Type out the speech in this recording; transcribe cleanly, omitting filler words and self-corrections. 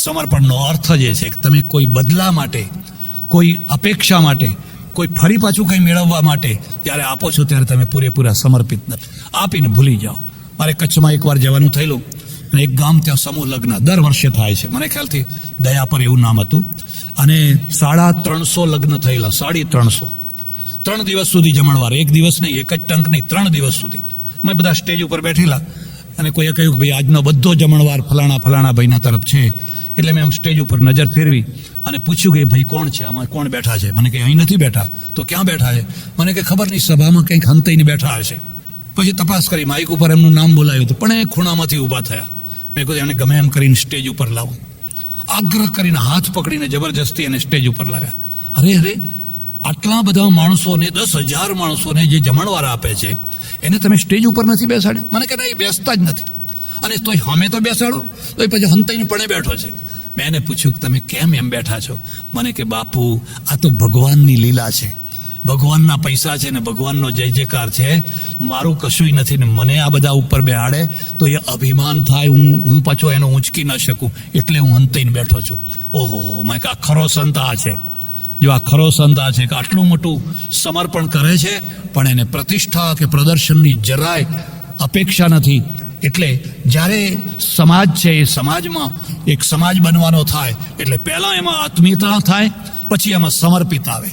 સમર્પણનો અર્થ જે છે કે તમે કોઈ બદલા માટે, કોઈ અપેક્ષા માટે, કોઈ ફરી પાછું કંઈ મેળવવા માટે ત્યારે આપો છો ત્યારે તમે પૂરેપૂરા સમર્પિત નથી, આપીને ભૂલી જાઓ. મારે કચ્છમાં એકવાર જવાનું થયેલું અને એક ગામ ત્યાં સમૂહ લગ્ન દર વર્ષે થાય છે, મને ખ્યાલથી દયા પર એવું નામ હતું, અને 350 લગ્ન થયેલા, 350. 3 દિવસ સુધી જમણવાર, એક દિવસ નહીં, એક જ ટંક નહીં, 3 દિવસ સુધી. મેં બધા સ્ટેજ ઉપર બેઠેલા અને કોઈએ કહ્યું કે ભાઈ આજનો બધો જમણવાર ફલાણા ભાઈના તરફ છે. એટલે મેં આમ સ્ટેજ ઉપર નજર ફેરવી અને પૂછ્યું કે ભાઈ કોણ છે, આમાં કોણ બેઠા છે? મને કે અહીં નથી બેઠા. તો ક્યાં બેઠા છે? મને કે ખબર નહીં, સભામાં કંઈક હંતાઈને બેઠા હશે. પછી તપાસ કરી, માઇક ઉપર એમનું નામ બોલાયું હતું, પણ એ ખૂણામાંથી ઊભા થયા. મેં કહ્યું એને ગમે એમ કરીને સ્ટેજ ઉપર લાવો. આગ્રહ કરીને હાથ પકડીને જબરજસ્તી એને સ્ટેજ ઉપર લાવ્યા. અરે આટલા બધા માણસોને, 10,000 માણસોને જે જમણવાર આપે છે એને તમે સ્ટેજ ઉપર નથી બેસાડ્યા? મને કે ના, એ બેસતા જ નથી. અને તોય અમે તો બેસાડો, તો એ પછી હંતાઈને પણ બેઠો છે. મેં એને પૂછ્યું કે તમે કેમ એમ બેઠા છો? મને કે બાપુ, આ તો ભગવાનની લીલા છે, ભગવાનના પૈસા છે ને ભગવાનનો જય જયકાર છે, મારું કશુંય નથી. ને મને આ બધા ઉપર બેહાડે તો એ અભિમાન થાય, હું પાછો એનો ઊંચકી ન શકું, એટલે હું હંતાઈને બેઠો છું. ઓહો, મેં કે આ ખરો સંત આ છે. જો આ ખરો સંત આ છે કે આટલું મોટું સમર્પણ કરે છે પણ એને પ્રતિષ્ઠા કે પ્રદર્શનની જરાય અપેક્ષા નથી. એટલે જ્યારે સમાજ છે એ સમાજમાં એક સમાજ બનવાનો થાય એટલે પહેલાં એમાં આત્મીયતા થાય, પછી એમાં સમર્પિત આવે.